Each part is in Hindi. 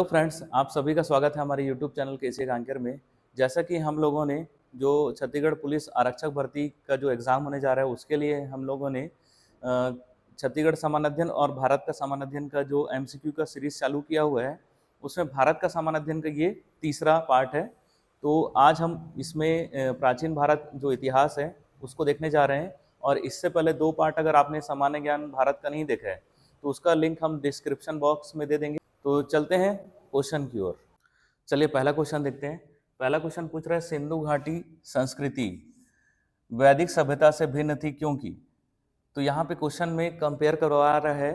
तो फ्रेंड्स, आप सभी का स्वागत है हमारे यूट्यूब चैनल केसी कांकेर में। जैसा कि हम लोगों ने जो छत्तीसगढ़ पुलिस आरक्षक भर्ती का जो एग्ज़ाम होने जा रहा है, उसके लिए हम लोगों ने छत्तीसगढ़ सामान्य अध्ययन और भारत का सामान्य अध्ययन का जो एमसीक्यू का सीरीज़ चालू किया हुआ है, उसमें भारत का सामान्य अध्ययन का ये तीसरा पार्ट है। तो आज हम इसमें प्राचीन भारत जो इतिहास है, उसको देखने जा रहे हैं। और इससे पहले 2 पार्ट अगर आपने सामान्य ज्ञान भारत का नहीं देखा है, तो उसका लिंक हम डिस्क्रिप्शन बॉक्स में दे देंगे। तो चलते हैं क्वेश्चन की ओर। चलिए पहला क्वेश्चन देखते हैं। पहला क्वेश्चन पूछ रहा है, सिंधु घाटी संस्कृति वैदिक सभ्यता से भिन्न थी क्योंकि। तो यहाँ पे क्वेश्चन में कंपेयर करवा रहा है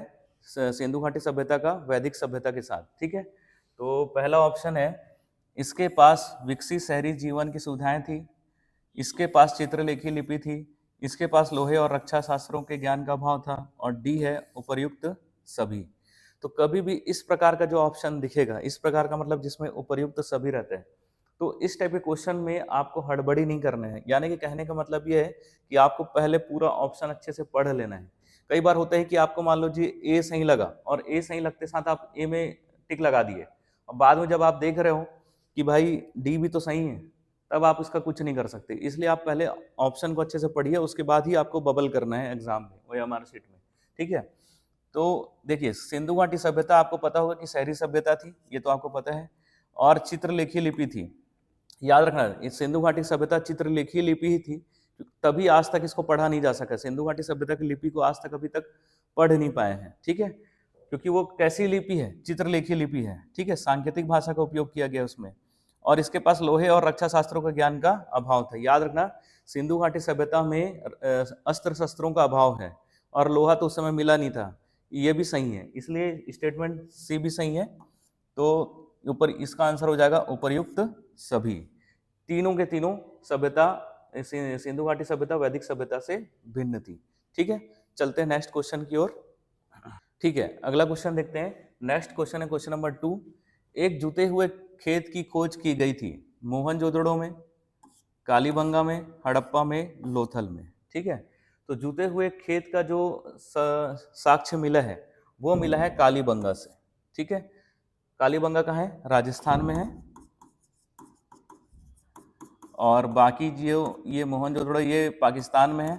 सिंधु घाटी सभ्यता का वैदिक सभ्यता के साथ। ठीक है, तो पहला ऑप्शन है, इसके पास विकसित शहरी जीवन की सुविधाएं थी, इसके पास चित्रलेखी लिपि थी, इसके पास लोहे और रक्षा शास्त्रों के ज्ञान का अभाव था, और डी है उपर्युक्त सभी। तो कभी भी इस प्रकार का जो ऑप्शन दिखेगा, इस प्रकार का मतलब जिसमें उपर्युक्त सभी रहते हैं, तो इस टाइप के क्वेश्चन में आपको हड़बड़ी नहीं करना है। यानी कि कहने का मतलब ये है कि आपको पहले पूरा ऑप्शन अच्छे से पढ़ लेना है। कई बार होता है कि आपको मान लो जी ए सही लगा, और ए सही लगते साथ आप ए में टिक लगा दिए, और बाद में जब आप देख रहे हो कि भाई डी भी तो सही है, तब आप इसका कुछ नहीं कर सकते। इसलिए आप पहले ऑप्शन को अच्छे से पढ़िए, उसके बाद ही आपको बबल करना है एग्जाम में, वो हमारे सीट में। ठीक है, तो देखिए सिंधु घाटी सभ्यता आपको पता होगा कि शहरी सभ्यता थी, ये तो आपको पता है, और चित्रलेखी लिपि थी। याद रखना, इस सिंधु घाटी सभ्यता चित्रलेखी लिपि ही थी, तभी आज तक इसको पढ़ा नहीं जा सका। सिंधु घाटी सभ्यता की लिपि को आज तक अभी तक पढ़ नहीं पाए हैं। ठीक है, क्योंकि वो कैसी लिपि है, चित्रलेखी लिपि है। ठीक है, सांकेतिक भाषा का उपयोग किया गया उसमें, और इसके पास लोहे और रक्षा शास्त्रों का ज्ञान का अभाव था। याद रखना, सिंधु घाटी सभ्यता में अस्त्र शस्त्रों का अभाव है, और लोहा तो उस समय मिला नहीं था। ये भी सही है, इसलिए स्टेटमेंट सी भी सही है। तो ऊपर इसका आंसर हो जाएगा उपर्युक्त सभी। तीनों के तीनों सभ्यता, सिंधु घाटी सभ्यता वैदिक सभ्यता से भिन्न थी। ठीक है, चलते हैं नेक्स्ट क्वेश्चन की ओर। ठीक है, अगला क्वेश्चन देखते हैं। नेक्स्ट क्वेश्चन है क्वेश्चन नंबर 2। एक जुते हुए खेत की खोज की गई थी मोहनजोदड़ो में, कालीबंगा में, हड़प्पा में, लोथल में। ठीक है, तो जुते हुए खेत का जो साक्ष्य मिला है, वो मिला है कालीबंगा से। ठीक है, कालीबंगा कहाँ है? राजस्थान में है। और बाकी जो ये मोहनजोदड़ो ये पाकिस्तान में है,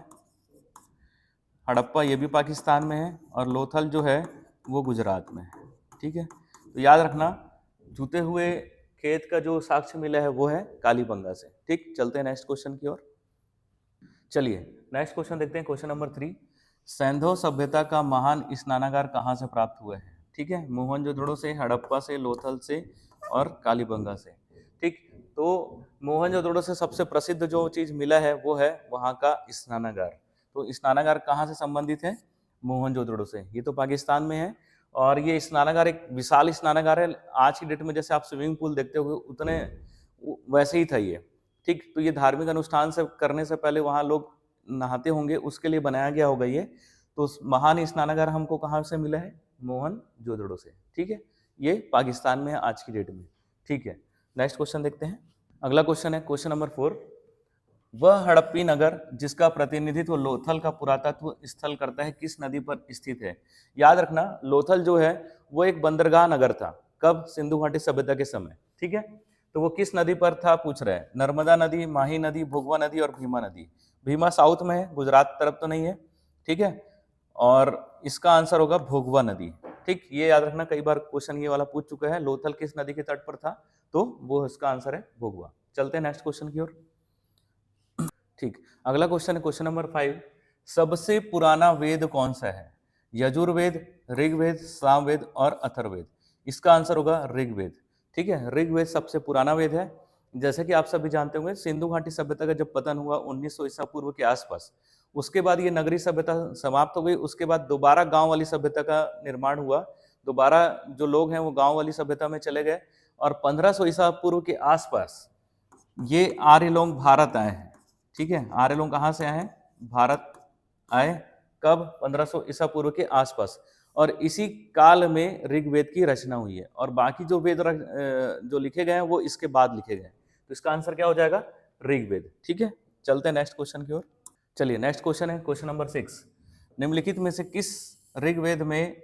हड़प्पा ये भी पाकिस्तान में है, और लोथल जो है वो गुजरात में है। ठीक है, तो याद रखना, जूते हुए खेत का जो साक्ष्य मिला है वो है कालीबंगा से। ठीक, चलते हैं नेक्स्ट क्वेश्चन की ओर। चलिए नेक्स्ट क्वेश्चन देखते हैं, क्वेश्चन नंबर 3। सैंधव सभ्यता का महान स्नानागार कहाँ से प्राप्त हुआ है? ठीक है, मोहनजोदड़ो से, हड़प्पा से, लोथल से, और कालीबंगा से। ठीक, तो मोहनजोदड़ो से सबसे प्रसिद्ध जो चीज मिला है वो है वहाँ का स्नानागार। तो स्नानागार कहाँ से संबंधित है? मोहनजोदड़ो से। ये तो पाकिस्तान में है, और ये स्नानागार एक विशाल स्नानागार है। आज की डेट में जैसे आप स्विमिंग पूल देखते हो उतने वैसे ही था ये। ठीक, तो ये धार्मिक अनुष्ठान से करने से पहले वहाँ लोग नहाते होंगे, उसके लिए बनाया गया होगा ये। तो उस महान स्नानागार हमको कहाँ से मिला है? मोहनजोदड़ो से। ठीक है, ये पाकिस्तान में है आज की डेट में। ठीक है, नेक्स्ट क्वेश्चन देखते हैं। अगला क्वेश्चन है क्वेश्चन नंबर 4। वह हड़प्पी नगर जिसका प्रतिनिधित्व लोथल का पुरातत्व स्थल करता है किस नदी पर स्थित है? याद रखना, लोथल जो है वो एक बंदरगाह नगर था। कब? सिंधु घाटी सभ्यता के समय। ठीक है, तो वो किस नदी पर था पूछ रहे हैं। नर्मदा नदी, माही नदी, भोगवा नदी और भीमा नदी। भीमा साउथ में है, गुजरात तरफ तो नहीं है। ठीक है, और इसका आंसर होगा भोगवा नदी। ठीक, ये याद रखना, कई बार क्वेश्चन ये वाला पूछ चुका है, लोथल किस नदी के तट पर था, तो वो इसका आंसर है भोगवा। चलते हैं नेक्स्ट क्वेश्चन की ओर। ठीक, अगला क्वेश्चन है क्वेश्चन नंबर 5। सबसे पुराना वेद कौन सा है? यजुर्वेद, ऋग्वेद, सामवेद और अथर्ववेद। इसका आंसर होगा ऋग्वेद। ठीक है, ऋग्वेद सबसे पुराना वेद है। जैसे कि आप सभी जानते होंगे, सिंधु घाटी सभ्यता का जब पतन हुआ 1900 ईसा पूर्व के आसपास, उसके बाद ये नगरी सभ्यता समाप्त हो गई। उसके बाद दोबारा गांव वाली सभ्यता का निर्माण हुआ। दोबारा जो लोग हैं वो गांव वाली सभ्यता में चले गए, और 1500 ईसा पूर्व के आसपास ये आर्य लोग भारत आए हैं। ठीक है, आर्य लोग कहाँ से आए हैं? भारत आए। कब? 1500 ईसा पूर्व के आसपास, और इसी काल में ऋग्वेद की रचना हुई है। और बाकी जो वेद जो लिखे गए हैं वो इसके बाद लिखे गए हैं। तो इसका आंसर क्या हो जाएगा? ऋग्वेद। ठीक है, चलते हैं नेक्स्ट क्वेश्चन की ओर। चलिए नेक्स्ट क्वेश्चन है क्वेश्चन नंबर 6। निम्नलिखित में से किस ऋग्वेद में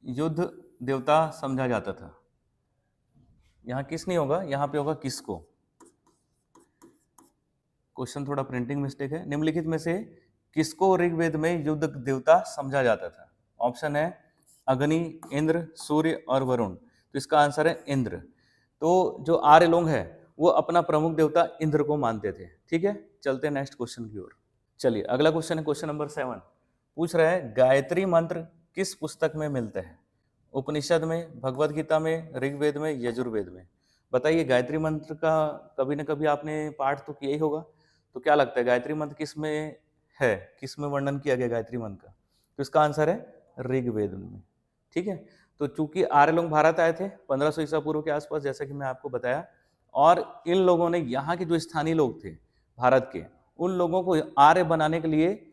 युद्ध देवता समझा जाता था? यहाँ किस नहीं होगा, यहाँ पे होगा किसको। क्वेश्चन थोड़ा प्रिंटिंग मिस्टेक है। निम्नलिखित में से किसको ऋग्वेद में युद्ध देवता समझा जाता था? ऑप्शन है अग्नि, इंद्र, सूर्य और वरुण। तो इसका आंसर है इंद्र। तो जो आर्य लोग है वो अपना प्रमुख देवता इंद्र को मानते थे। ठीक है, चलते हैं नेक्स्ट क्वेश्चन की ओर। चलिए अगला क्वेश्चन है क्वेश्चन नंबर 7। पूछ रहा है गायत्री मंत्र किस पुस्तक में मिलते हैं? उपनिषद में, भगवत गीता में, ऋग्वेद में, यजुर्वेद में। बताइए, गायत्री मंत्र का कभी ना कभी आपने पाठ तो किया ही होगा। तो क्या लगता है गायत्री मंत्र किस में है, किस में वर्णन किया गया गायत्री मंत्र का? तो इसका आंसर है ऋग्वेद में। ठीक है, तो चूंकि आर्य लोग भारत आए थे 1500 ईसा पूर्व के आसपास, जैसा कि मैं आपको बताया, और इन लोगों ने यहाँ के जो स्थानीय लोग थे भारत के, उन लोगों को आर्य बनाने के लिए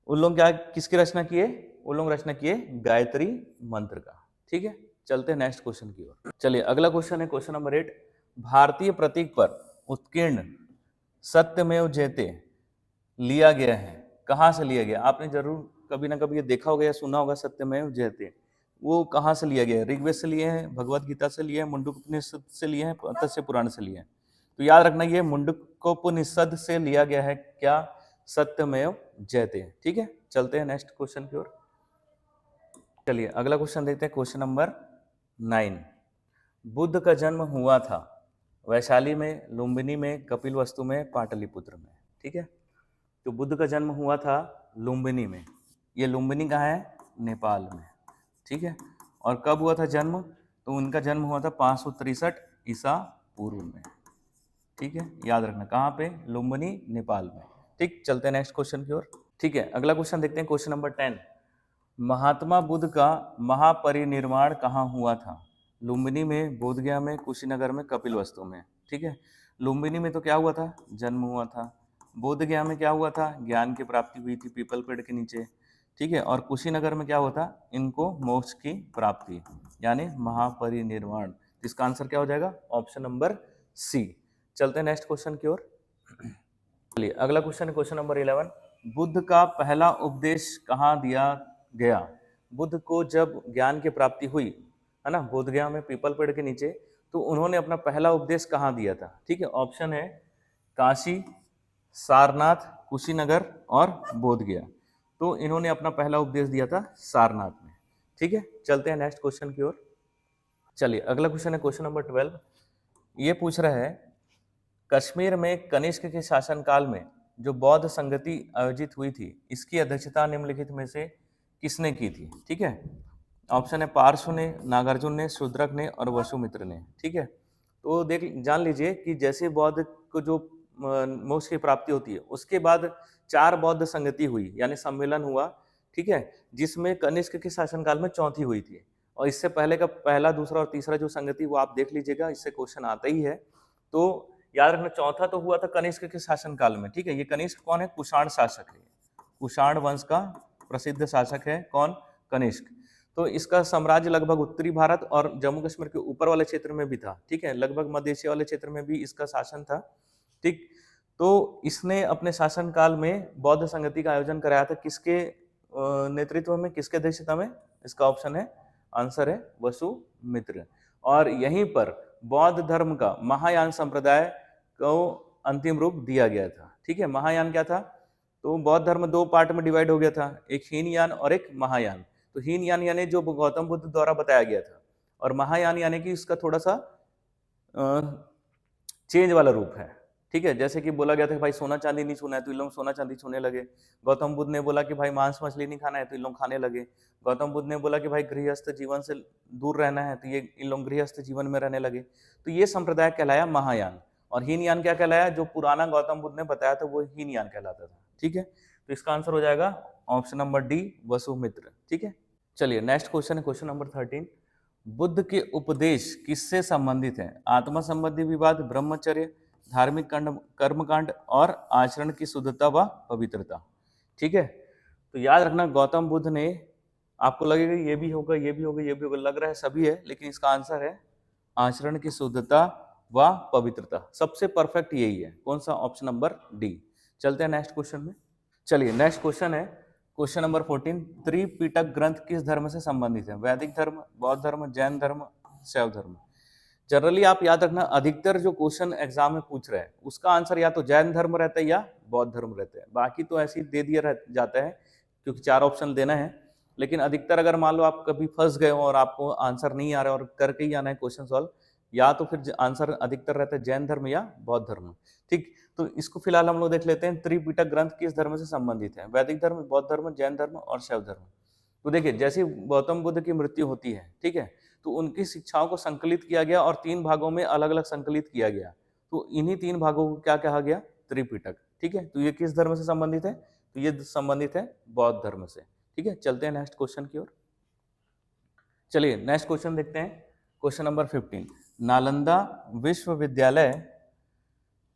उन लोग क्या किसकी रचना किए? उन लोग रचना किए गायत्री मंत्र का। ठीक है, चलते हैं नेक्स्ट क्वेश्चन की ओर। चलिए अगला क्वेश्चन है क्वेश्चन नंबर 8। भारतीय प्रतीक पर उत्कीर्ण सत्यमेव जयते लिया गया है, कहाँ से लिया गया? आपने जरूर कभी ना कभी ये देखा होगा या सुना होगा सत्यमेव जयते। वो कहाँ से लिया गया है? ऋग्वेद से लिए हैं, भगवत गीता से लिए हैं, मुंडकोपनिषद से लिए हैं, तत्स्य पुराण से लिए हैं। तो याद रखना ये मुंडकोपनिषद से लिया गया है क्या? सत्यमेव जयते। ठीक है, चलते हैं नेक्स्ट क्वेश्चन की ओर। चलिए अगला क्वेश्चन देखते हैं क्वेश्चन नंबर 9। बुद्ध का जन्म हुआ था वैशाली में, लुम्बिनी में, कपिलवस्तु में, पाटलिपुत्र में। ठीक है, तो बुद्ध का जन्म हुआ था लुम्बिनी में। ये लुम्बिनी कहाँ है? नेपाल में। ठीक है, और कब हुआ था जन्म? तो उनका जन्म हुआ था 563 ईसा पूर्व में। ठीक है, याद रखना कहाँ पे? लुम्बिनी, नेपाल में। ठीक, चलते हैं नेक्स्ट क्वेश्चन की ओर। ठीक है, अगला क्वेश्चन देखते हैं क्वेश्चन नंबर 10। महात्मा बुद्ध का महापरिनिर्वाण कहाँ हुआ था? लुम्बिनी में, बोधगया में, कुशीनगर में, कपिलवस्तु में। ठीक है, लुम्बिनी में तो क्या हुआ था? जन्म हुआ था। बोधगया में क्या हुआ था? ज्ञान की प्राप्ति हुई थी पीपल पेड़ के नीचे। ठीक है, और कुशीनगर में क्या हुआ था? इनको मोक्ष की प्राप्ति, यानी महापरिनिर्वाण। इसका आंसर क्या हो जाएगा? Option number C. चलते हैं नेक्स्ट क्वेश्चन की ओर। चलिए अगला क्वेश्चन है क्वेश्चन नंबर 11। बुद्ध का पहला उपदेश कहाँ दिया गया? बुद्ध को जब ज्ञान की प्राप्ति हुई है ना, बोधगया में पीपल पेड़ के नीचे, तो उन्होंने अपना पहला उपदेश कहाँ दिया था? ठीक है, ऑप्शन है काशी, सारनाथ, कुशीनगर और बोधगया। तो इन्होंने अपना पहला उपदेश दिया था सारनाथ में। ठीक है, चलते हैं नेक्स्ट क्वेश्चन की ओर। चलिए अगला क्वेश्चन है क्वेश्चन नंबर 12। ये पूछ रहा है कश्मीर में कनिष्क के शासनकाल में जो बौद्ध संगति आयोजित हुई थी, इसकी अध्यक्षता निम्नलिखित में से किसने की थी? ठीक है, ऑप्शन है पार्श्व ने, नागार्जुन ने, शूद्रक ने और वसुमित्र ने। ठीक है, तो देख जान लीजिए कि जैसे बौद्ध को जो मोक्ष की प्राप्ति होती है, उसके बाद 4 बौद्ध संगति हुई, यानी सम्मेलन हुआ। ठीक है, जिसमें कनिष्क के शासनकाल में चौथी हुई थी। और इससे पहले का पहला, दूसरा और तीसरा जो संगति वो आप देख लीजिएगा, इससे क्वेश्चन आता ही है। तो याद रखना चौथा तो हुआ था कनिष्क के शासनकाल में। ठीक है, ये कनिष्क कौन है? कुषाण शासक है। कुषाण वंश का प्रसिद्ध शासक है कौन? कनिष्क। तो इसका साम्राज्य लगभग उत्तरी भारत और जम्मू कश्मीर के ऊपर वाले क्षेत्र में भी था। ठीक है, लगभग मध्य एशिया वाले क्षेत्र में भी इसका शासन था। ठीक, तो इसने अपने शासनकाल में बौद्ध संगति का आयोजन कराया था। किसके नेतृत्व में, किसके अध्यक्षता में? इसका ऑप्शन है, आंसर है वसुमित्र। और यहीं पर बौद्ध धर्म का महायान संप्रदाय को अंतिम रूप दिया गया था। ठीक है, महायान क्या था? तो बौद्ध धर्म 2 पार्ट में डिवाइड हो गया था, एक हीनयान और एक महायान। तो हीनयान यानी जो गौतम बुद्ध द्वारा बताया गया था, और महायान यानी कि इसका थोड़ा सा चेंज वाला रूप है। ठीक है, जैसे कि बोला गया था कि भाई सोना चांदी नहीं छूना है, तो इन लोग सोना चांदी छूने लगे। गौतम बुद्ध ने बोला कि भाई मांस मछली नहीं खाना है, तो इन लोग खाने लगे। गौतम बुद्ध ने बोला कि भाई गृहस्थ जीवन से दूर रहना है, तो ये इन लोग गृहस्थ जीवन में रहने लगे। तो ये संप्रदाय कहलाया महायान। और हीनयान क्या कहलाया? जो पुराना गौतम बुद्ध ने बताया था वो हीनयान कहलाता था। ठीक है, तो इसका आंसर हो जाएगा ऑप्शन नंबर डी, वसुमित्र। ठीक है, चलिए नेक्स्ट क्वेश्चन है क्वेश्चन नंबर 13। बुद्ध के उपदेश किससे संबंधित हैं? आत्मा संबंधी विवाद, ब्रह्मचर्य, धार्मिक कर्मकांड और आचरण की शुद्धता व पवित्रता। ठीक है, तो याद रखना गौतम बुद्ध ने, आपको लगेगा ये भी होगा, ये भी होगा, ये भी होगा, लग रहा है सभी है, लेकिन इसका आंसर है आचरण की शुद्धता व पवित्रता। सबसे परफेक्ट यही है। कौन सा? Option number D. चलते हैं नेक्स्ट क्वेश्चन में। चलिए नेक्स्ट क्वेश्चन है क्वेश्चन नंबर 14। त्रिपिटक ग्रंथ किस धर्म से संबंधित है? वैदिक धर्म, बौद्ध धर्म, जैन धर्म, शैव धर्म। जनरली आप याद रखना, अधिकतर जो क्वेश्चन एग्जाम में पूछ रहे हैं उसका आंसर या तो जैन धर्म रहता है या बौद्ध धर्म रहता है, बाकी तो ऐसे ही दे दिया जाता है क्योंकि 4 ऑप्शन देना है। लेकिन अधिकतर अगर मान लो आप कभी फंस गए हो और आपको आंसर नहीं आ रहा है और करके ही आना है क्वेश्चन सॉल्व, या तो फिर आंसर अधिकतर रहता है जैन धर्म या बौद्ध धर्म। ठीक, तो इसको फिलहाल हम लोग देख लेते हैं, त्रिपिटक ग्रंथ किस धर्म से संबंधित है? वैदिक धर्म, बौद्ध धर्म, जैन धर्म और शैव धर्म। तो देखिए, जैसे गौतम बुद्ध की मृत्यु होती है, ठीक है, तो उनकी शिक्षाओं को संकलित किया गया और 3 भागों में अलग अलग संकलित किया गया। तो इन्हीं 3 भागों को क्या कहा गया? त्रिपिटक। ठीक है, तो ये किस धर्म से संबंधित है? तो ये संबंधित है बौद्ध धर्म से। ठीक है, चलते हैं नेक्स्ट क्वेश्चन की ओर। चलिए नेक्स्ट क्वेश्चन देखते हैं, क्वेश्चन नंबर 15। नालंदा विश्वविद्यालय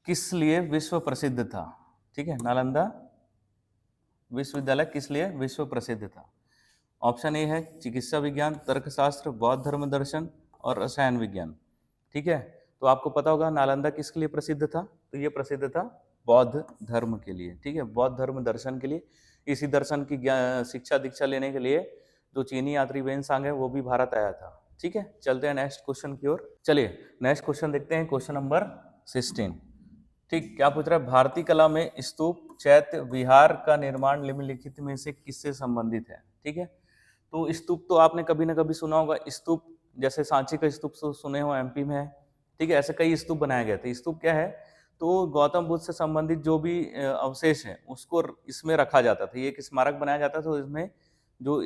किस लिए विश्व प्रसिद्ध था? ठीक है, नालंदा विश्वविद्यालय किस लिए विश्व प्रसिद्ध था? ऑप्शन ए है चिकित्सा विज्ञान, तर्कशास्त्र, बौद्ध धर्म दर्शन और रसायन विज्ञान। ठीक है, तो आपको पता होगा नालंदा किसके लिए प्रसिद्ध था? तो ये प्रसिद्ध था बौद्ध धर्म के लिए। ठीक है, बौद्ध धर्म दर्शन के लिए। इसी दर्शन की शिक्षा दीक्षा लेने के लिए जो चीनी यात्री वेनसांग है वो भी भारत आया था। ठीक है, चलते हैं नेक्स्ट क्वेश्चन की ओर। चलिए नेक्स्ट क्वेश्चन देखते हैं, क्वेश्चन नंबर 16। ठीक, क्या पूछ रहा है? भारतीय कला में स्तूप, चैत्य, विहार का निर्माण निम्नलिखित में से किससे संबंधित है? ठीक है, तो स्तूप तो आपने कभी ना कभी सुना होगा। स्तूप जैसे सांची का स्तूप तो सुने हो, एमपी में है। ठीक है, ऐसे कई स्तूप बनाए गए थे। स्तूप क्या है? तो गौतम बुद्ध से संबंधित जो भी अवशेष है उसको इसमें रखा जाता था। ये एक स्मारक बनाया जाता था, तो इसमें जो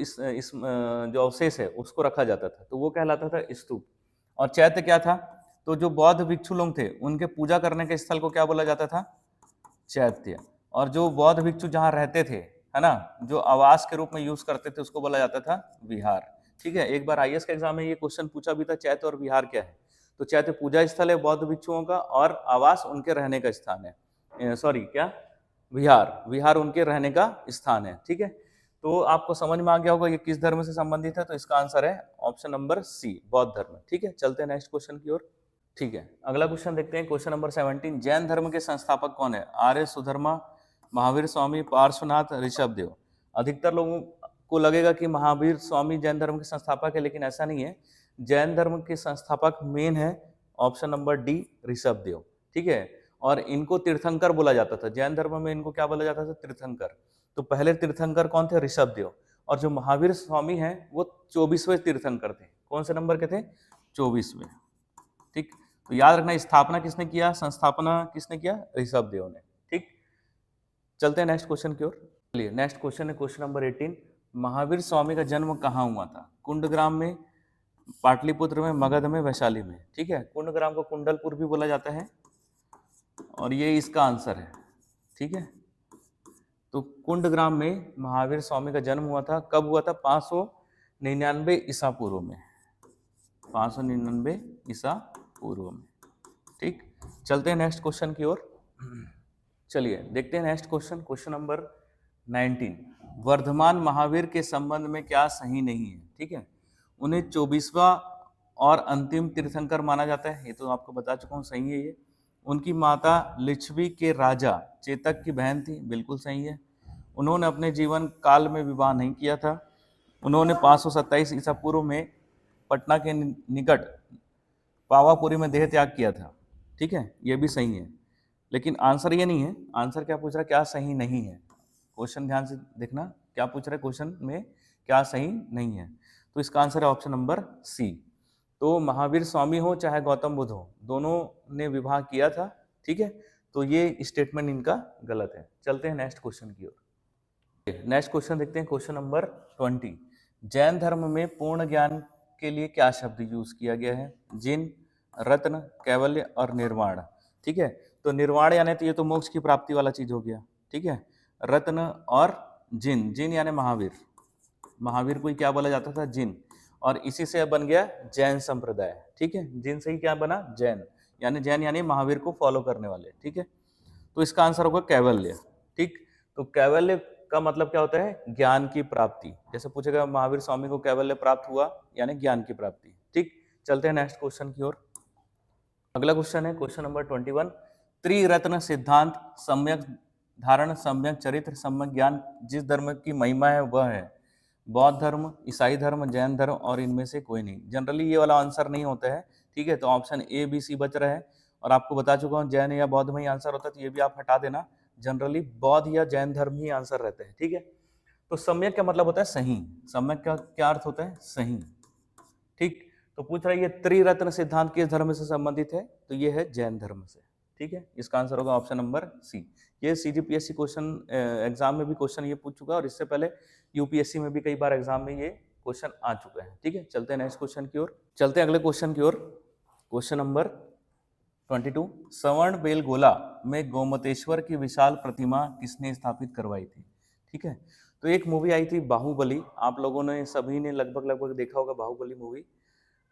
जो अवशेष है उसको रखा जाता था, तो वो कहलाता था स्तूप। और चैत्य क्या था? तो जो बौद्ध भिक्षु लोग थे उनके पूजा करने के स्थल को क्या बोला जाता था? चैत्य। और जो बौद्ध भिक्षु जहाँ रहते थे, है ना, जो आवास के रूप में यूज करते थे, उसको बोला जाता था विहार। ठीक है, एक बार आईएएस के एग्जाम में ये क्वेश्चन पूछा भी था, चैत्य और विहार क्या है? तो चैत्य पूजा स्थल है बौद्ध भिक्षुओं का, और आवास उनके रहने का स्थान है। सॉरी, क्या? विहार, विहार उनके रहने का स्थान है। ठीक है, तो आपको समझ में आ गया होगा ये किस धर्म से संबंधित है। तो इसका आंसर है ऑप्शन नंबर सी, बौद्ध धर्म। ठीक है, चलते हैं नेक्स्ट क्वेश्चन की ओर। ठीक है, अगला क्वेश्चन देखते हैं, क्वेश्चन नंबर 17। जैन धर्म के संस्थापक कौन है? आर्य सुधर्मा, महावीर स्वामी, पार्श्वनाथ, ऋषभदेव। अधिकतर लोगों को लगेगा कि महावीर स्वामी जैन धर्म के संस्थापक है, लेकिन ऐसा नहीं है। जैन धर्म के संस्थापक मेन है ऑप्शन नंबर डी, ऋषभदेव। ठीक है, और इनको तीर्थंकर बोला जाता था। जैन धर्म में इनको क्या बोला जाता था? तीर्थंकर। तो पहले तीर्थंकर कौन थे? ऋषभदेव। और जो महावीर स्वामी हैं वो 24वें तीर्थंकर थे। कौन से नंबर के थे? 24वें। ठीक, तो याद रखना, स्थापना किसने किया, संस्थापना किसने किया? ऋषभदेव ने। ठीक, चलते हैं नेक्स्ट क्वेश्चन की ओर। चलिए नेक्स्ट क्वेश्चन है क्वेश्चन नंबर 18। महावीर स्वामी का जन्म कहाँ हुआ था? कुंडग्राम में, पाटलिपुत्र में, मगध में, वैशाली में। ठीक है, कुंडग्राम को कुंडलपुर भी बोला जाता है और ये इसका आंसर है। ठीक है, तो कुंडग्राम में महावीर स्वामी का जन्म हुआ था। कब हुआ था? 599 ईसा पूर्व में। 599 ईसा पूर्व में। ठीक, चलते हैं नेक्स्ट क्वेश्चन की ओर। चलिए देखते हैं next question, question number 19। Vardhaman Mahavir के संबंध में क्या सही नहीं है? ठीक है, उन्हें 24वां और अंतिम तीर्थंकर माना जाता है, ये तो आपको बता चुका हूँ, सही है ये। उनकी माता लिच्छवी के राजा चेतक की बहन थी, बिल्कुल सही है। उन्होंने अपने जीवन काल में विवाह नहीं किया था। उन्होंने 527 ईसा पूर्व में पटना के निकट पावापुरी में देह त्याग किया था। ठीक है, ये भी सही है, लेकिन आंसर ये नहीं है। आंसर क्या पूछ रहा है? क्या सही नहीं है? क्वेश्चन ध्यान से देखना, क्या पूछ रहा है क्वेश्चन में, क्या सही नहीं है? तो इसका आंसर है ऑप्शन नंबर सी। तो महावीर स्वामी हो चाहे गौतम बुद्ध हो, दोनों ने विवाह किया था। ठीक है, तो ये स्टेटमेंट इनका गलत है। चलते हैं नेक्स्ट क्वेश्चन की ओर। नेक्स्ट क्वेश्चन देखते हैं, क्वेश्चन नंबर 20। जैन धर्म में पूर्ण ज्ञान के लिए क्या शब्द यूज किया गया है? जिन, रत्न, कैवल्य और निर्वाण। ठीक है, तो निर्वाण यानी तो ये तो मोक्ष की प्राप्ति वाला चीज हो गया। ठीक है, रत्न और जिन, जिन यानी महावीर। महावीर को क्या बोला जाता था? जिन। और इसी से बन गया जैन संप्रदाय। ठीक है, जिन से ही क्या बना? जैन। जैन यानी महावीर को फॉलो करने वाले। ठीक है, तो इसका आंसर होगा कैवल्य। ठीक, तो कैवल्य का मतलब क्या होता है? ज्ञान की प्राप्ति। जैसे पूछेगा महावीर स्वामी को कैवल्य प्राप्त हुआ, यानी ज्ञान की प्राप्ति। ठीक, चलते हैं नेक्स्ट क्वेश्चन की ओर। अगला क्वेश्चन है क्वेश्चन नंबर 21। त्रिरत्न सिद्धांत, सम्यक धारण, सम्यक चरित्र, सम्यक ज्ञान जिस धर्म की महिमा है वह है बौद्ध धर्म, ईसाई धर्म, जैन धर्म और इनमें से कोई नहीं। जनरली ये वाला आंसर नहीं होता है। ठीक है, तो ऑप्शन ए बी सी बच रहा है। और आपको बता चुका हूँ जैन या बौद्ध में ही आंसर होता है, तो ये भी आप हटा देना, जनरली बौद्ध या जैन धर्म ही आंसर रहते हैं, ठीक है। तो सम्यक क्या मतलब होता है? सही। सम्यक का क्या अर्थ होता है? सही, ठीक। तो पूछ रहा है ये त्रिरत्न सिद्धांत किस धर्म से संबंधित है? तो ये है जैन धर्म से, ठीक है। इसका आंसर होगा ऑप्शन नंबर सी। ये सीजीपीएससी क्वेश्चन एग्जाम में भी क्वेश्चन ये पूछ चुका है, और इससे पहले यूपीएससी में भी कई बार एग्जाम में ये क्वेश्चन आ चुके हैं, ठीक है। चलते हैं नेक्स्ट क्वेश्चन की ओर, चलते हैं अगले क्वेश्चन की ओर। क्वेश्चन नंबर 22, सवर्ण बेलगोला में गोमतेश्वर की विशाल प्रतिमा किसने स्थापित करवाई थी? ठीक है, तो एक मूवी आई थी बाहुबली, आप लोगों ने सभी ने लगभग देखा होगा बाहुबली मूवी।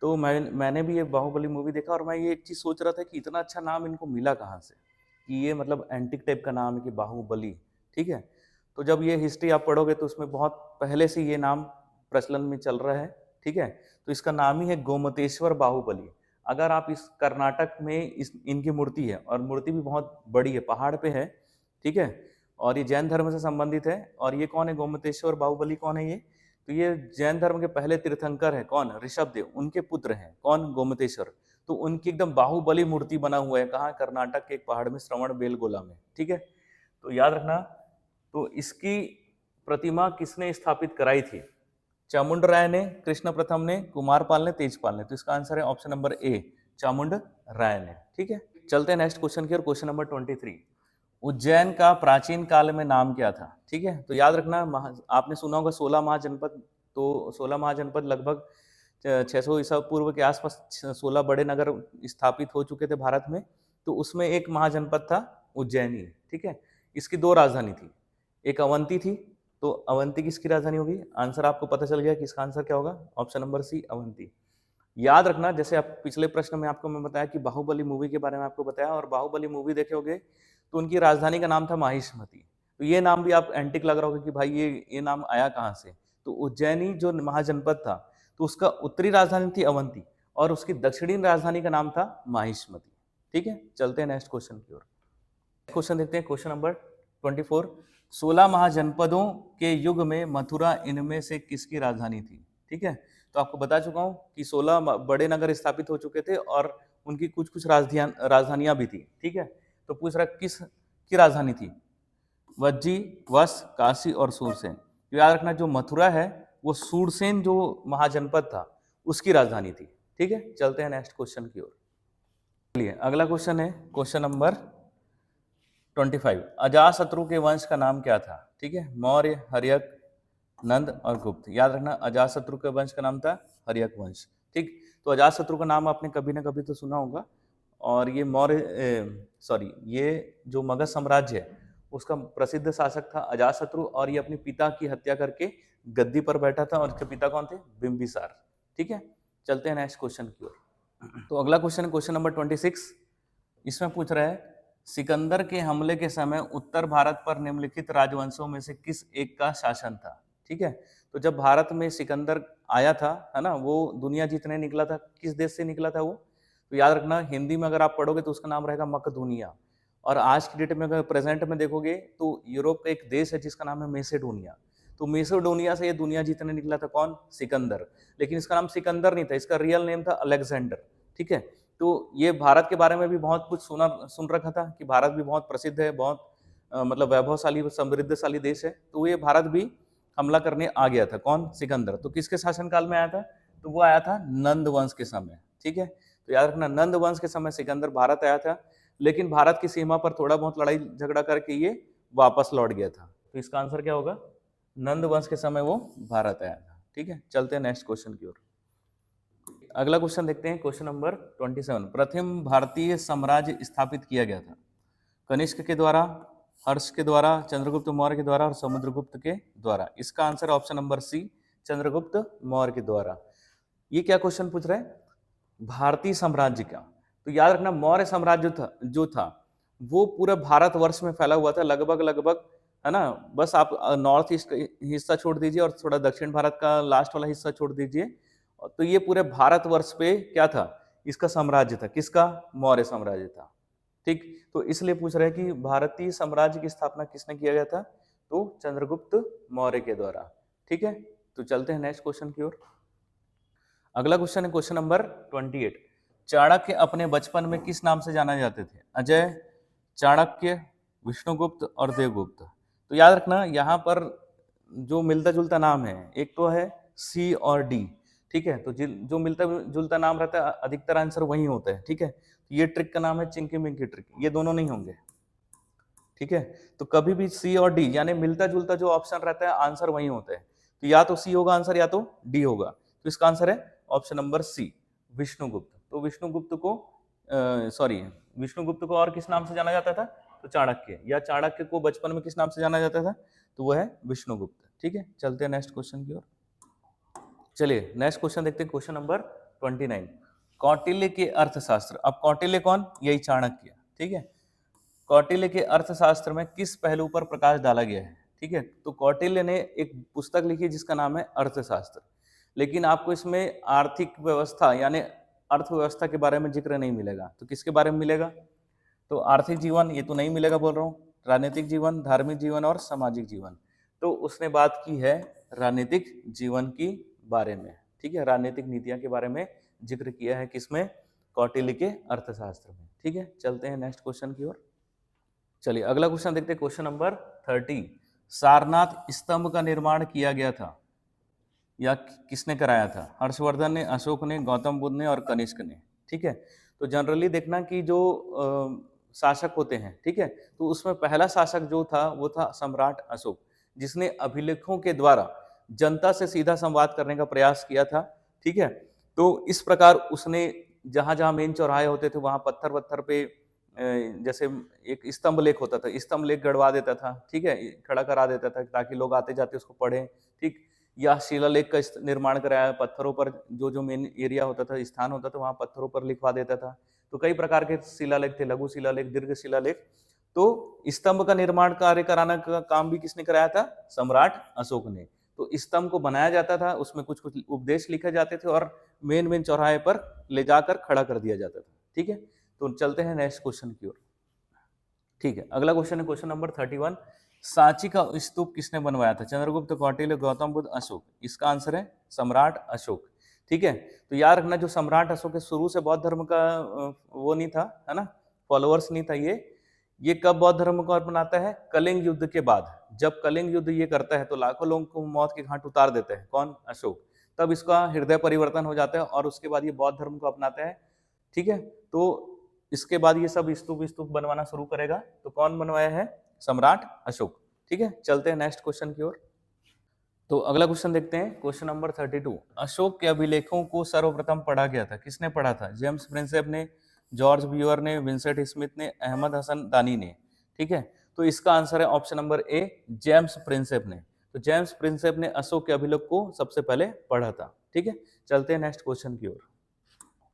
तो मैंने भी ये बाहुबली मूवी देखा, और मैं ये एक चीज़ सोच रहा था कि इतना अच्छा नाम इनको मिला कहाँ से, कि ये मतलब एंटिक टाइप का नाम है कि बाहुबली, ठीक है। तो जब ये हिस्ट्री आप पढ़ोगे तो उसमें बहुत पहले से ये नाम प्रचलन में चल रहा है, ठीक है। तो इसका नाम ही है गोमतेश्वर बाहुबली। अगर आप इस कर्नाटक में इनकी मूर्ति है, और मूर्ति भी बहुत बड़ी है, पहाड़ पे है, ठीक है। और ये जैन धर्म से संबंधित है। और ये कौन है गोमतेश्वर बाहुबली, कौन है ये? तो ये जैन धर्म के पहले तीर्थंकर है, कौन? ऋषभ देव, उनके पुत्र हैं, कौन? गोमतेश्वर। तो उनकी एकदम बाहुबली मूर्ति बना हुआ है, कहाँ? कर्नाटक के एक पहाड़ में, श्रवण बेलगोला में, ठीक है। तो याद रखना, तो इसकी प्रतिमा किसने स्थापित कराई थी? चामुंड राय ने, कृष्ण प्रथम ने, कुमारपाल ने, तेजपाल ने। तो इसका आंसर है ऑप्शन नंबर ए, चामुंड राय ने, ठीक है। चलते हैं नेक्स्ट क्वेश्चन की ओर, क्वेश्चन नंबर 23, उज्जैन का प्राचीन काल में नाम क्या था? ठीक है, तो याद रखना, आपने सुना होगा 16 महाजनपद। तो 16 महाजनपद लगभग 600 ईसा पूर्व के आसपास 16 बड़े नगर स्थापित हो चुके थे भारत में। तो उसमें एक महाजनपद था उज्जैनी, ठीक है। इसकी दो राजधानी थी, एक अवंती थी। तो अवंती किसकी राजधानी होगी? आंसर आपको पता चल गया कि इसका आंसर क्या होगा, ऑप्शन नंबर सी, अवंती। याद रखना, जैसे आप पिछले प्रश्न में आपको मैं बताया कि बाहुबली मूवी के बारे में आपको बताया, और बाहुबली मूवी देखे होगे तो उनकी राजधानी का नाम था माहिष्मती। तो ये नाम भी आप एंटिक लग रहा होगा कि भाई ये नाम आया कहाँ से। तो उज्जैनी जो महाजनपद था, तो उसका उत्तरी राजधानी थी अवंती, और उसकी दक्षिणी राजधानी का नाम था माहिष्मती, ठीक है। चलते हैं नेक्स्ट क्वेश्चन की ओर। क्वेश्चन देखते हैं, क्वेश्चन नंबर 24, 16 महाजनपदों के युग में मथुरा इनमें से किसकी राजधानी थी? ठीक है, तो आपको बता चुका हूं कि 16 बड़े नगर स्थापित हो चुके थे, और उनकी कुछ कुछ राजधानियां भी थी, ठीक है। तो पूछ रहा किस की राजधानी थी? वज्जी, वश, काशी और सूरसेन। तो याद रखना, जो मथुरा है वो सूरसेन जो महाजनपद था उसकी राजधानी थी, ठीक है। चलते हैं नेक्स्ट क्वेश्चन की ओर। चलिए अगला क्वेश्चन है क्वेश्चन नंबर 25, अजातशत्रु के वंश का नाम क्या था? ठीक है, मौर्य, हर्यक, नंद और गुप्त। याद रखना, अजातशत्रु के वंश का नाम था हर्यक वंश, ठीक। तो अजातशत्रु का नाम आपने कभी ना कभी तो सुना होगा। और ये ये जो मगध साम्राज्य है उसका प्रसिद्ध शासक था अजातशत्रु, और ये अपने पिता की हत्या करके गद्दी पर बैठा था, और इसके पिता कौन थे? बिंबिसार, ठीक है। चलते हैं नेक्स्ट क्वेश्चन की ओर। तो अगला क्वेश्चन, क्वेश्चन नंबर 26, इसमें पूछ रहा है सिकंदर के हमले के समय उत्तर भारत पर निम्नलिखित राजवंशों में से किस एक का शासन था? ठीक है, तो जब भारत में सिकंदर आया था, है ना, वो दुनिया जीतने निकला था, किस देश से निकला था वो? तो याद रखना, हिंदी में अगर आप पढ़ोगे तो उसका नाम रहेगा मकदूनिया। और आज की डेट में अगर प्रेजेंट में देखोगे तो यूरोप का एक देश है जिसका नाम है मेसेडोनिया। तो मेसेडोनिया से ये दुनिया जीतने निकला था, कौन? सिकंदर। लेकिन इसका नाम सिकंदर नहीं था, इसका रियल नेम था अलेक्जेंडर, ठीक है। तो ये भारत के बारे में भी बहुत कुछ सुन रखा था कि भारत भी बहुत प्रसिद्ध है, बहुत मतलब वैभवशाली समृद्धशाली देश है। तो ये भारत भी हमला करने आ गया था, कौन? सिकंदर। तो किसके शासनकाल में आया था? तो वो आया था नंद वंश के समय, ठीक है। तो याद रखना, नंद वंश के समय सिकंदर भारत आया था, लेकिन भारत की सीमा पर थोड़ा बहुत लड़ाई झगड़ा करके ये वापस लौट गया था। तो इसका आंसर क्या होगा? नंद वंश के समय वो भारत आया था, ठीक है। चलते हैं नेक्स्ट क्वेश्चन की ओर। अगला क्वेश्चन देखते हैं, क्वेश्चन नंबर 27, प्रथम भारतीय साम्राज्य स्थापित किया गया था कनिष्क के द्वारा, हर्ष के द्वारा, चंद्रगुप्त मौर्य के द्वारा और समुद्रगुप्त के द्वारा। इसका answer option number C, Chandragupta Maurya के द्वारा। ये क्या क्वेश्चन पूछ रहा है? भारतीय साम्राज्य का। तो याद रखना, मौर्य साम्राज्य जो था वो पूरे भारतवर्ष में फैला हुआ था, लगभग, है ना। बस आप नॉर्थ ईस्ट हिस्सा छोड़ दीजिए और थोड़ा दक्षिण भारत का लास्ट वाला हिस्सा छोड़ दीजिए, तो ये पूरे भारतवर्ष पे क्या था? इसका साम्राज्य था, किसका? मौर्य साम्राज्य था, ठीक। तो इसलिए पूछ रहे हैं कि भारतीय साम्राज्य की स्थापना किसने किया गया था? तो चंद्रगुप्त मौर्य के द्वारा, ठीक है। तो चलते हैं नेक्स्ट क्वेश्चन की ओर। अगला क्वेश्चन है क्वेश्चन नंबर 28, चाणक्य अपने बचपन में किस नाम से जाने जाते थे? अजय, चाणक्य, विष्णुगुप्त और देवगुप्त। तो याद रखना यहाँ पर जो मिलता जुलता नाम है, एक तो है सी और डी, ठीक है। तो जो मिलता जुलता नाम रहता है अधिकतर आंसर वही होता है, ठीक है। तो ये ट्रिक का नाम है चिंकी मिंकी ट्रिक, ये दोनों नहीं होंगे, ठीक है। तो कभी भी सी और डी यानी मिलता जुलता जो ऑप्शन रहता है आंसर वही होता है। तो या तो सी होगा आंसर या तो डी होगा। तो इसका आंसर है ऑप्शन नंबर सी, विष्णुगुप्त। तो विष्णुगुप्त को विष्णुगुप्त को और किस नाम से जाना जाता था? तो चाणक्य, या चाणक्य को बचपन में किस नाम से जाना जाता था? तो वो है विष्णुगुप्त, ठीक है। चलते हैं नेक्स्ट क्वेश्चन की ओर। चलिए नेक्स्ट क्वेश्चन देखते हैं, क्वेश्चन नंबर 29, कौटिल्य के अर्थशास्त्र। अब कौटिल्य कौन? यही चाणक्य, ठीक है। कौटिल्य के अर्थशास्त्र में किस पहलू पर प्रकाश डाला गया है? ठीक है, तो कौटिल्य ने एक पुस्तक लिखी जिसका नाम है अर्थशास्त्र, लेकिन आपको इसमें आर्थिक व्यवस्था यानी अर्थव्यवस्था के बारे में जिक्र नहीं मिलेगा। तो किसके बारे में मिलेगा? तो आर्थिक जीवन ये तो नहीं मिलेगा बोल रहा हूँ, राजनीतिक जीवन, धार्मिक जीवन और सामाजिक जीवन। तो उसने बात की है राजनीतिक जीवन की बारे में, ठीक है। राजनीतिक नीतियां के बारे में जिक्र किया है किसमें? कौटिल्य के अर्थशास्त्र में, ठीक है। चलते हैं नेक्स्ट क्वेश्चन की ओर। चलिए अगला क्वेश्चन देखते हैं, क्वेश्चन नंबर 30, सारनाथ स्तंभ का निर्माण किया गया था या किसने कराया था? हर्षवर्धन ने, अशोक ने, गौतम बुद्ध ने और कनिष्क ने, ठीक है। तो जनरली देखना कि जो शासक होते हैं, ठीक है, तो उसमें पहला शासक जो था वो था सम्राट अशोक, जिसने अभिलेखों के द्वारा जनता से सीधा संवाद करने का प्रयास किया था, ठीक है। तो इस प्रकार उसने जहां जहां मेन चौराहे होते थे वहां पत्थर पत्थर पे जैसे एक स्तंभ लेख होता था, स्तंभ लेख गड़वा देता था, ठीक है, खड़ा करा देता था ताकि लोग आते जाते उसको पढ़ें, ठीक। या शिलालेख का निर्माण कराया, पत्थरों पर जो जो मेन एरिया होता था, स्थान होता था, वहां पत्थरों पर लिखवा देता था। तो कई प्रकार के शिलालेख थे, लघु शिलालेख, दीर्घ शिलालेख। तो स्तंभ का निर्माण कार्य कराना का काम भी किसने कराया था? सम्राट अशोक ने। तो स्तंभ को बनाया जाता था, उसमें कुछ कुछ उपदेश लिखे जाते थे और मेन मेन चौराहे पर ले जाकर खड़ा कर दिया जाता था, ठीक है। तो चलते हैं नेक्स्ट क्वेश्चन की ओर, ठीक है। अगला क्वेश्चन है क्वेश्चन नंबर 31, सांची का स्तूप किसने बनवाया था? चंद्रगुप्त, कौटिल्य, गौतम बुद्ध, अशोक। इसका आंसर है सम्राट अशोक, ठीक है। तो याद रखना जो सम्राट अशोक है शुरू से बौद्ध धर्म का वो नहीं था, है ना, फॉलोअर्स नहीं था। ये कब बौद्ध धर्म को अपनाता है? कलिंग युद्ध के बाद। जब कलिंग युद्ध ये करता है तो लाखों लोगों को मौत के घाट उतार देते हैं। कौन? अशोक। तब इसका हृदय परिवर्तन हो जाता है और उसके बाद ये बौद्ध धर्म को अपनाता है, ठीक है। तो इसके बाद ये सब स्तूप बनवाना शुरू करेगा। तो कौन बनवाया है? सम्राट अशोक, ठीक है। चलते हैं नेक्स्ट क्वेश्चन की ओर। तो अगला क्वेश्चन देखते हैं, क्वेश्चन नंबर 32, अशोक के अभिलेखों को सर्वप्रथम पढ़ा गया था, किसने पढ़ा था? जेम्स प्रिंसेप ने, जॉर्ज व्यूअर ने, विंसेंट स्मिथ ने, अहमद हसन दानी ने, ठीक है। तो इसका आंसर है option number A, James Prinsep ने। तो जेम्स प्रिंसेप ने अशोक के अभिलेख को सबसे पहले पढ़ा था, ठीक है। चलते हैं नेक्स्ट क्वेश्चन की ओर।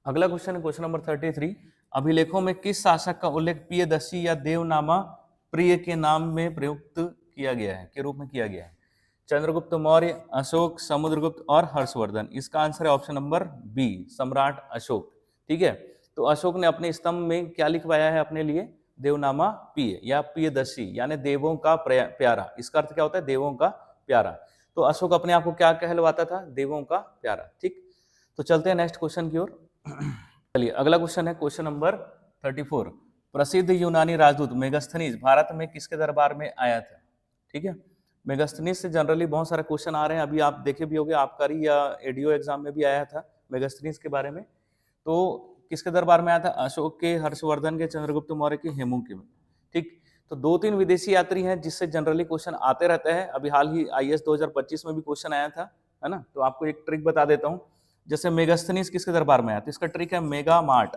अगला क्वेश्चन है क्वेश्चन नंबर 33, अभिलेखों में किस शासक का उल्लेख प्रियदर्शी या देवनामा प्रिय के नाम में प्रयुक्त किया गया है, के रूप में किया गया है? चंद्रगुप्त मौर्य, अशोक, समुद्रगुप्त और हर्षवर्धन। इसका आंसर है ऑप्शन नंबर बी, सम्राट अशोक, ठीक है। तो अशोक ने अपने स्तंभ में क्या लिखवाया है अपने लिए? देवनामा प्रिय या प्रियदर्शी यानी देवों का प्यारा। इसका अर्थ क्या होता है? देवों का प्यारा। तो अशोक अपने आप को क्या कहलवाता था? देवों का प्यारा, ठीक। तो चलते हैं नेक्स्ट क्वेश्चन की ओर। चलिए अगला क्वेश्चन है क्वेश्चन नंबर 34, प्रसिद्ध यूनानी राजदूत मेगास्थनीज भारत में किसके दरबार में आया था? ठीक है, मेगास्थनीज से जनरली बहुत सारे क्वेश्चन आ रहे हैं, अभी आप देखे भी होंगे, आबकारी या एडीओ एग्जाम में भी आया था मेगास्थनीज के बारे में। तो किसके दरबार में आया था? अशोक के, हर्षवर्धन के, चंद्रगुप्त मौर्य के, हेमू के में, ठीक। तो 2-3 विदेशी यात्री हैं जिससे जनरली क्वेश्चन आते रहते हैं। अभी हाल ही आईएएस 2025 में भी क्वेश्चन आया था, है ना। तो आपको एक ट्रिक बता देता हूं, जैसे मेगास्थनीज किसके दरबार में आया, तो इसका ट्रिक है मेगा मार्ट,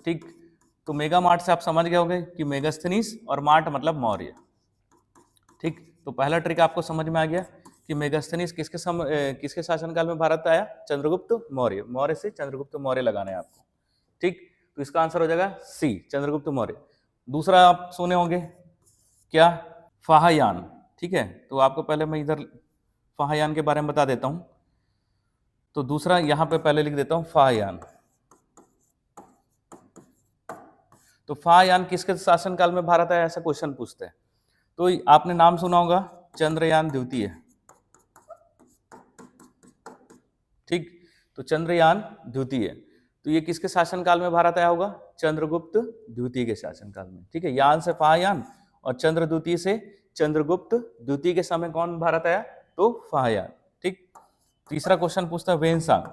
ठीक। तो मेगा मार्ट से आप समझ गए होंगे कि मेगास्थनीज और मार्ट मतलब मौर्य, ठीक। तो पहला ट्रिक आपको समझ में आ गया कि मेगास्थनीज किसके शासनकाल में भारत आया? चंद्रगुप्त मौर्य। मौर्य से चंद्रगुप्त मौर्य लगाना है आपको, ठीक। तो इसका आंसर हो जाएगा सी, चंद्रगुप्त मौर्य। दूसरा आप सुने होंगे क्या? फाहयान, ठीक है। तो आपको पहले मैं इधर फाहयान के बारे में बता देता हूं। तो दूसरा यहां पे पहले लिख देता हूं फाहयान। तो फाहयान किसके शासनकाल में भारत आया, ऐसा क्वेश्चन पूछते हैं। तो आपने नाम सुना होगा चंद्रयान द्वितीय, ठीक। तो चंद्रयान द्वितीय, तो ये किसके शासनकाल में भारत आया होगा? चंद्रगुप्त द्वितीय के शासनकाल में। ठीक है, यान से फाहयान और चंद्र द्वितीय से चंद्रगुप्त द्वितीय के समय कौन भारत आया? तो फाहयान। ठीक, तीसरा क्वेश्चन पूछता है वेनसांग।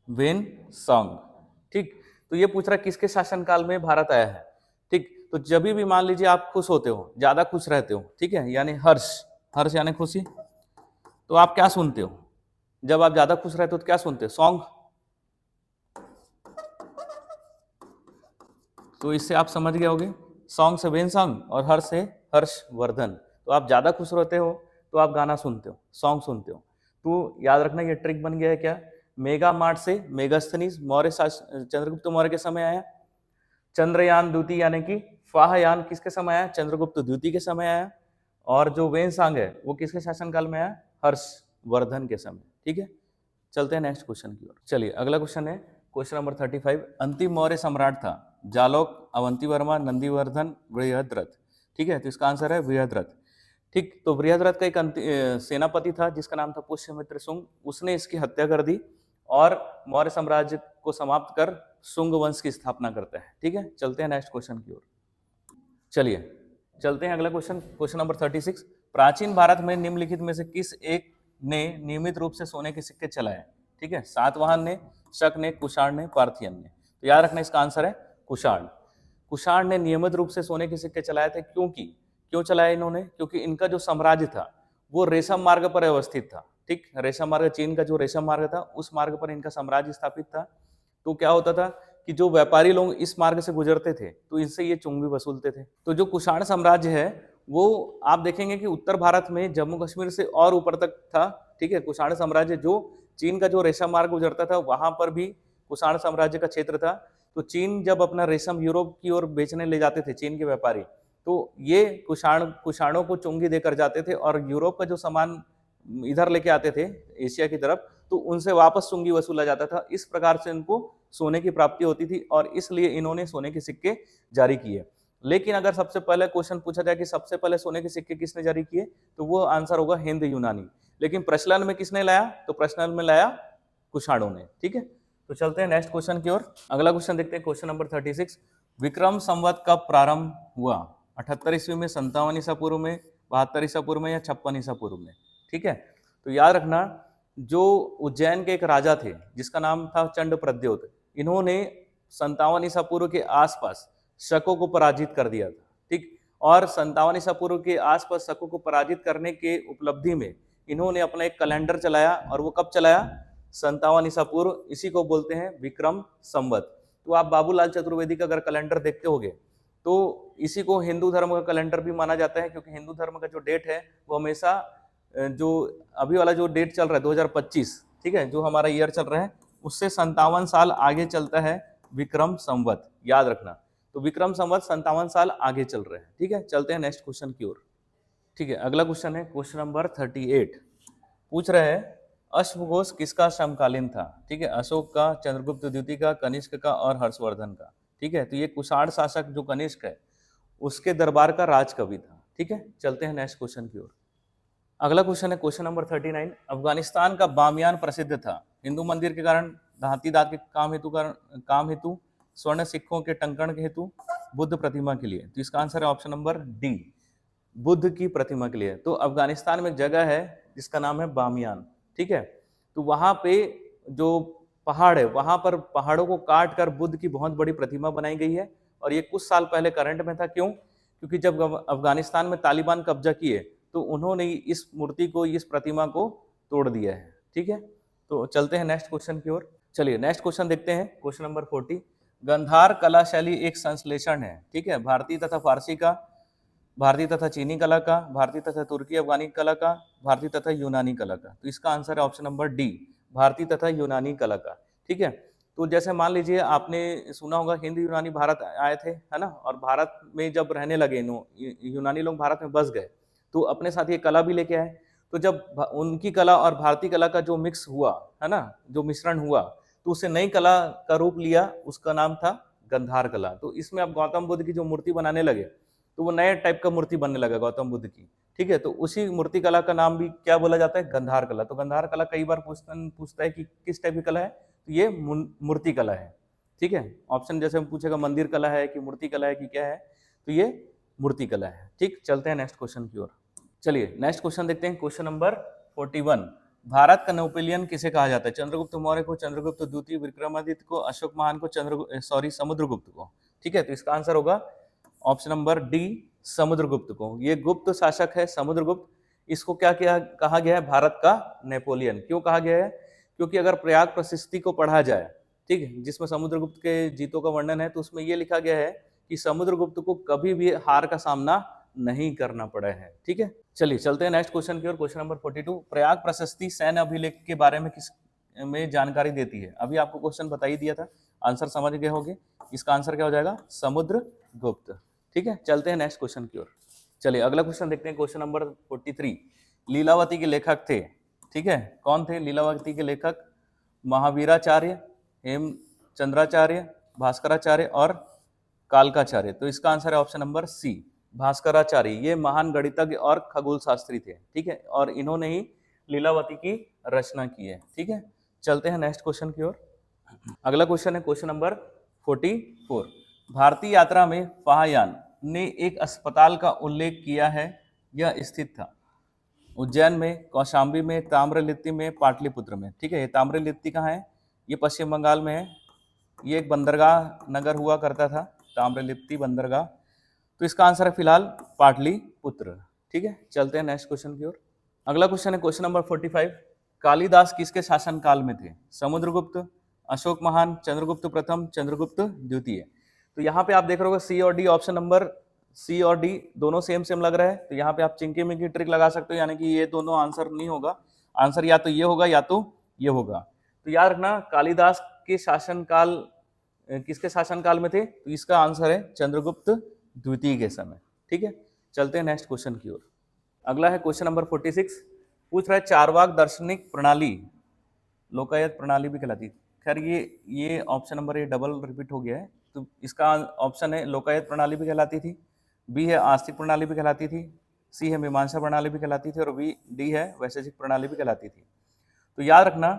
वेनसांग, ठीक, तो ये पूछ रहा है किसके शासनकाल में भारत आया है। ठीक, तो जब भी मान लीजिए आप खुश होते हो, ज्यादा खुश रहते हो, ठीक है, यानी हर्ष, हर्ष यानी खुशी, तो आप क्या सुनते हो? जब आप ज्यादा खुश रहते हो तो क्या सुनते हो? सॉन्ग। तो इससे आप समझ गए होगे, सॉन्ग से वेनसांग और हर्ष से हर्षवर्धन। तो आप ज्यादा खुश रहते हो तो आप गाना सुनते हो, सॉन्ग सुनते हो। तो याद रखना ये ट्रिक बन गया है क्या? मेगा मार्ट से मेगास्थनीज मौर्य चंद्रगुप्त मौर्य के समय आया। चंद्रयान द्वितीय यानी कि फाहयान किसके समय आया? चंद्रगुप्त द्वितीय के समय आया। और जो वेनसांग है वो किसके शासनकाल में आया? हर्षवर्धन के समय। ठीक है, चलते हैं नेक्स्ट क्वेश्चन की ओर। चलिए अगला क्वेश्चन है क्वेश्चन नंबर 35। अंतिम मौर्य सम्राट था जालौक, अवंतीवर्मा, नंदीवर्धन, बृहद्रथ। ठीक है, तो इसका आंसर है बृहद्रथ। ठीक, तो बृहद्रथ का एक सेनापति था जिसका नाम था पुष्यमित्र शुंग। उसने इसकी हत्या कर दी और मौर्य साम्राज्य को समाप्त कर शुंग वंश की स्थापना करता है। ठीक है, चलते हैं नेक्स्ट क्वेश्चन की ओर। चलिए चलते हैं अगला क्वेश्चन, क्वेश्चन नंबर 36। प्राचीन भारत में निम्नलिखित में से किस एक ने नियमित रूप से सोने के सिक्के चलाए? ठीक है, सातवाहन ने, शक ने, कुषाण ने, पार्थियन ने। तो याद रखना इसका आंसर है कुषाण। कुषाण ने नियमित रूप से सोने के सिक्के चलाए थे। क्यों चलाए इन्होंने? क्योंकि इनका जो साम्राज्य था वो रेशम मार्ग पर अवस्थित था। ठीक, रेशम मार्ग, चीन का जो रेशम मार्ग था उस मार्ग पर इनका साम्राज्य स्थापित था। तो क्या होता था कि जो व्यापारी लोग इस मार्ग से गुजरते थे तो इनसे ये चुंगी वसूलते थे। तो जो कुषाण साम्राज्य है वो आप देखेंगे कि उत्तर भारत में जम्मू कश्मीर से और ऊपर तक था। ठीक है, कुषाण साम्राज्य जो चीन का जो रेशम मार्ग गुजरता था वहां पर भी कुषाण साम्राज्य का क्षेत्र था। तो चीन जब अपना रेशम यूरोप की ओर बेचने ले जाते थे, चीन के व्यापारी, तो ये कुषाणों को चुंगी देकर जाते थे और यूरोप का जो सामान इधर लेके आते थे एशिया की तरफ, तो उनसे वापस चुंगी वसूला जाता था। इस प्रकार से इनको सोने की प्राप्ति होती थी और इसलिए इन्होंने सोने के सिक्के जारी किए। लेकिन अगर सबसे पहले क्वेश्चन पूछा जाए कि सबसे पहले सोने के सिक्के किसने जारी किए, तो वो आंसर होगा हिंद यूनानी। लेकिन प्रचलन में किसने लाया? तो प्रचलन में लाया कुषाणों ने। ठीक है, तो चलते हैं नेक्स्ट क्वेश्चन की ओर। अगला क्वेश्चन देखते हैं, क्वेश्चन नंबर 36। विक्रम संवत कब प्रारंभ हुआ? 78 ईस्वी में, 57 ईसा पूर्व में, 72 ईसा पूर्व में या 56 ईसा पूर्व में? ठीक है, तो याद रखना जो उज्जैन के एक राजा थे जिसका नाम था चंड प्रद्योत, इन्होंने 57 ईसा पूर्व के आसपास शकों को पराजित कर दिया था। ठीक, और 57 ईसा पूर्व के आसपास शकों को पराजित करने के उपलब्धि में इन्होंने अपना एक कैलेंडर चलाया। और वो कब चलाया? 57 ईसा पूर्व। इसी को बोलते हैं विक्रम संवत। तो आप बाबूलाल चतुर्वेदी का अगर कैलेंडर देखते होगे तो इसी को हिंदू धर्म का कैलेंडर भी माना जाता है, क्योंकि हिंदू धर्म का जो डेट है वो हमेशा जो अभी वाला जो डेट चल रहा है 2025, ठीक है, जो हमारा ईयर चल रहा है उससे 57 साल आगे चलता है विक्रम संवत। याद रखना, तो विक्रम संवत 57 साल आगे चल रहे हैं। ठीक है, चलते हैं नेक्स्ट क्वेश्चन की ओर। ठीक है, अगला क्वेश्चन है क्वेश्चन नंबर 38। पूछ रहे हैं अश्वघोष किसका समकालीन था? ठीक है, अशोक का, चंद्रगुप्त द्वितीय का, कनिष्क का और हर्षवर्धन का। ठीक है, तो ये कुषाण शासक जो कनिष्क है उसके दरबार का राजकवि था। ठीक है, चलते हैं नेक्स्ट क्वेश्चन की ओर। अगला क्वेश्चन है क्वेश्चन नंबर 39। अफगानिस्तान का बामियान प्रसिद्ध था हिंदू मंदिर के कारण, धाती दांत के काम हेतु, स्वर्ण सिक्कों के टंकण के हेतु, बुद्ध प्रतिमा के लिए। तो इसका आंसर है ऑप्शन नंबर डी, बुद्ध की प्रतिमा के लिए। तो अफगानिस्तान में एक जगह है जिसका नाम है बामियान। ठीक है, तो वहां पे जो पहाड़ है वहां पर पहाड़ों को काट कर बुद्ध की बहुत बड़ी प्रतिमा बनाई गई है। और ये कुछ साल पहले करंट में था। क्यों? क्योंकि जब अफगानिस्तान में तालिबान कब्जा किए तो उन्होंने इस मूर्ति को, इस प्रतिमा को तोड़ दिया है। ठीक है, तो चलते हैं नेक्स्ट क्वेश्चन की ओर। चलिए नेक्स्ट क्वेश्चन देखते हैं, क्वेश्चन नंबर 40। गंधार कला शैली एक संश्लेषण है। ठीक है, भारतीय तथा फारसी का, भारतीय तथा चीनी कला का, भारतीय तथा तुर्की अफगानी कला का, भारतीय तथा यूनानी कला का। तो इसका आंसर है ऑप्शन नंबर डी, भारतीय तथा यूनानी कला का। ठीक है, तो जैसे मान लीजिए आपने सुना होगा हिंद यूनानी भारत आए थे, है ना, और भारत में जब रहने लगे यूनानी लोग भारत में बस गए तो अपने साथ ये कला भी लेके आए। तो जब उनकी कला और भारतीय कला का जो मिक्स हुआ, है ना, जो मिश्रण हुआ, तो उससे नई कला का रूप लिया, उसका नाम था गंधार कला। तो इसमें अब गौतम बुद्ध की जो मूर्ति बनाने लगे तो वो नए टाइप का मूर्ति बनने लगा गौतम बुद्ध की। ठीक है, तो उसी मूर्तिकला का नाम भी क्या बोला जाता है, गंधार कला। तो गंधार कला कई बार पूछता है कि किस टाइप की कला है, तो ये मूर्ति कला है। ठीक है, ऑप्शन जैसे हम पूछेगा मंदिर कला है कि मूर्ति कला है कि क्या है, तो ये मूर्ति कला है। ठीक, चलते हैं नेक्स्ट क्वेश्चन की ओर। चलिए नेक्स्ट क्वेश्चन देखते हैं, क्वेश्चन नंबर 41। भारत का नेपोलियन किसे कहा जाता है? चंद्रगुप्त मौर्य को, चंद्रगुप्त द्वितीय, विक्रमादित्य को, अशोक महान को, समुद्रगुप्त को। ठीक है, तो इसका आंसर होगा ऑप्शन नंबर डी, समुद्रगुप्त को। ये गुप्त शासक है समुद्रगुप्त। इसको क्या कहा गया है, भारत का नेपोलियन। क्यों कहा गया है? क्योंकि अगर प्रयाग प्रशस्ति को पढ़ा जाए, ठीक है, जिसमें समुद्रगुप्त के जीतों का वर्णन है, तो उसमें यह लिखा गया है कि समुद्रगुप्त को कभी भी हार का सामना नहीं करना पड़ा है। ठीक है, चलिए चलते हैं नेक्स्ट क्वेश्चन की ओर। क्वेश्चन नंबर 42, प्रयाग प्रशस्ति सैन्य अभिलेख के बारे में किस में जानकारी देती है? अभी आपको क्वेश्चन बता ही दिया था, आंसर समझ गए होंगे। इसका आंसर क्या हो जाएगा, समुद्रगुप्त। ठीक है, चलते हैं नेक्स्ट क्वेश्चन की ओर। चलिए अगला क्वेश्चन देखते हैं, क्वेश्चन नंबर 43। लीलावती के लेखक थे, ठीक है, कौन थे लीलावती के लेखक? महावीराचार्य, हेमचंद्राचार्य, भास्कराचार्य और कालकाचार्य। तो इसका आंसर है ऑप्शन नंबर सी, भास्कराचार्य। ये महान गणितज्ञ और खगोल शास्त्री थे। ठीक है, और इन्होंने ही लीलावती की रचना की है। ठीक है, चलते हैं नेक्स्ट क्वेश्चन की ओर। अगला क्वेश्चन है क्वेश्चन नंबर 44। भारतीय यात्रा में फाहयान ने एक अस्पताल का उल्लेख किया है, यह स्थित था उज्जैन में, कौशाम्बी में, ताम्रलिप्ति में, पाटलिपुत्र में। ठीक है, ये ताम्रलिप्ति कहाँ है? ये पश्चिम बंगाल में है। ये एक बंदरगाह नगर हुआ करता था, ताम्रलिप्ति बंदरगाह। तो इसका आंसर है फिलहाल पाटलिपुत्र। ठीक है, चलते हैं नेक्स्ट क्वेश्चन की ओर। अगला क्वेश्चन है क्वेश्चन नंबर 45। कालिदास किसके शासन काल में थे? समुद्रगुप्त, अशोक महान, चंद्रगुप्त प्रथम, चंद्रगुप्त द्वितीय। तो यहाँ पे आप देख रहे हो सी और डी, ऑप्शन नंबर सी और डी दोनों सेम लग रहा है। तो यहाँ पे आप चिंकी मिंकी ट्रिक लगा सकते हो, यानी कि ये दोनों आंसर नहीं होगा। आंसर या तो ये होगा या तो ये होगा। तो याद रखना, कालिदास के शासनकाल किसके शासनकाल में थे? तो इसका आंसर है चंद्रगुप्त द्वितीय के समय। ठीक है, चलते हैं नेक्स्ट क्वेश्चन की ओर। अगला है क्वेश्चन नंबर 46। पूछ रहा है चारवाक दार्शनिक प्रणाली लोकायत प्रणाली भी कहलाती है। खैर ये ऑप्शन नंबर ये डबल रिपीट हो गया है, तो इसका ऑप्शन है लोकायत प्रणाली भी कहलाती थी, बी है आस्तिक प्रणाली भी कहलाती थी, सी है मीमांसा प्रणाली भी कहलाती थी, और डी है वैशेषिक प्रणाली भी कहलाती थी। तो याद रखना,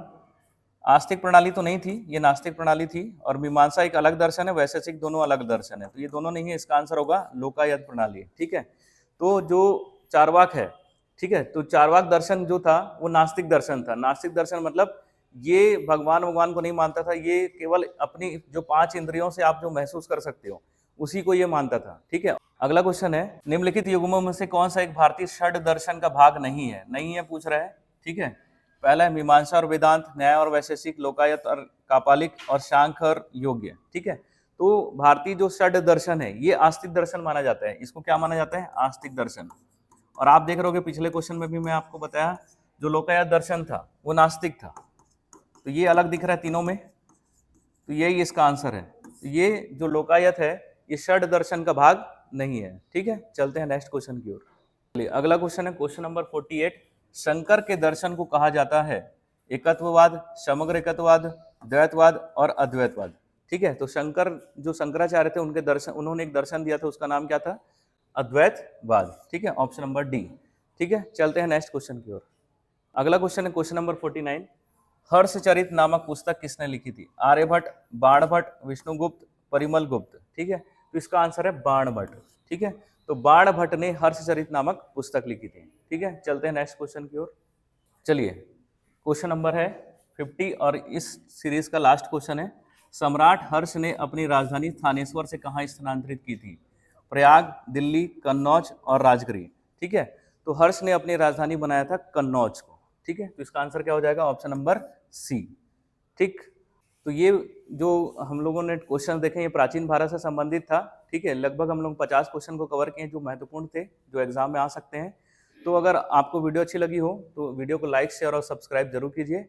आस्तिक प्रणाली तो नहीं थी, ये नास्तिक प्रणाली थी, और मीमांसा एक अलग दर्शन है, वैशेषिक दोनों अलग दर्शन है। तो ये दोनों नहीं है, इसका आंसर होगा लोकायत प्रणाली। ठीक है, तो जो चारवाक है, ठीक है, तो चारवाक दर्शन जो था वो नास्तिक दर्शन था। नास्तिक दर्शन मतलब ये भगवान को नहीं मानता था, ये केवल अपनी जो 5 इंद्रियों से आप जो महसूस कर सकते हो उसी को ये मानता था। ठीक है, अगला क्वेश्चन है, निम्नलिखित युग्मों में से कौन सा एक भारतीय षड दर्शन का भाग नहीं है पूछ रहा है। ठीक है, पहला है मीमांसा और वेदांत, न्याय और वैशेषिक, लोकायत और कापालिक, और सांख्य और योग्य। ठीक है, तो भारतीय जो षड दर्शन है ये आस्तिक दर्शन माना जाता है। इसको क्या माना जाता है? आस्तिक दर्शन। और आप देख रहे हो पिछले क्वेश्चन में भी मैं आपको बताया, जो लोकायत दर्शन था वो नास्तिक था। तो ये अलग दिख रहा है तीनों में, तो यही इसका आंसर है। ये जो लोकायत है ये षड दर्शन का भाग नहीं है। ठीक है, चलते हैं नेक्स्ट क्वेश्चन की ओर। चलिए अगला क्वेश्चन है क्वेश्चन नंबर 48। शंकर के दर्शन को कहा जाता है एकत्ववाद, समग्र एकत्ववाद, द्वैतवाद और अद्वैतवाद। ठीक है, तो शंकर जो शंकराचार्य थे उनके दर्शन, उन्होंने एक दर्शन दिया था, उसका नाम क्या था? अद्वैतवाद। ठीक है, ऑप्शन नंबर डी। ठीक है, चलते हैं नेक्स्ट क्वेश्चन की ओर। अगला क्वेश्चन है क्वेश्चन नंबर 49। हर्षचरित नामक पुस्तक किसने लिखी थी? आर्यभट्ट, बाणभट्ट, विष्णुगुप्त, परिमल गुप्त। ठीक है, तो इसका आंसर है बाणभट्ट। ठीक है, तो बाणभट्ट ने हर्षचरित नामक पुस्तक लिखी थी। ठीक है, चलते हैं नेक्स्ट क्वेश्चन की ओर। चलिए क्वेश्चन नंबर है 50 और इस सीरीज का लास्ट क्वेश्चन है। सम्राट हर्ष ने अपनी राजधानी थानेश्वर से कहाँ स्थानांतरित की थी? प्रयाग, दिल्ली, कन्नौज और राजगिरी। ठीक है, तो हर्ष ने अपनी राजधानी बनाया था कन्नौज को। ठीक है, तो इसका आंसर क्या हो जाएगा? Option number C. ठीक, तो ये जो हम लोगों ने क्वेश्चन देखे ये प्राचीन भारत से संबंधित था। ठीक है, लगभग हम लोग 50 क्वेश्चन को कवर किए जो महत्वपूर्ण थे, जो एग्जाम में आ सकते हैं। तो अगर आपको वीडियो अच्छी लगी हो तो वीडियो को लाइक, शेयर और सब्सक्राइब जरूर कीजिए।